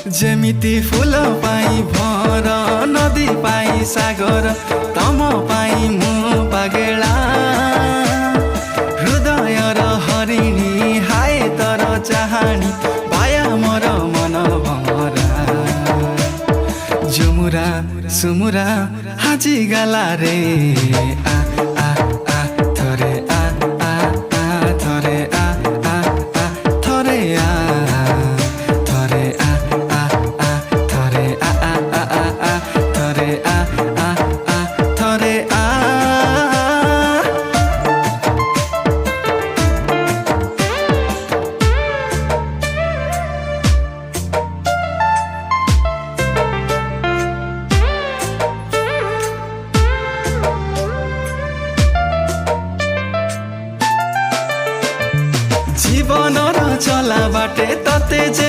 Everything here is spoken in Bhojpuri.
जेमिति फूल पाई भर नदी पाई सागर तम पाई मु पागेला हृदय र हरिणी हाय तर चाहनी पाया मोर मन भमरा जुमुरा सुमुरा हाजी गाला रे आ आ आ थरे आ आ आ थरे आ आ आ थरे आ थरे आ आ आ थरे आ आ आ आ थरे आ आ आ थरे आ जीवन र चला बाटे तते जे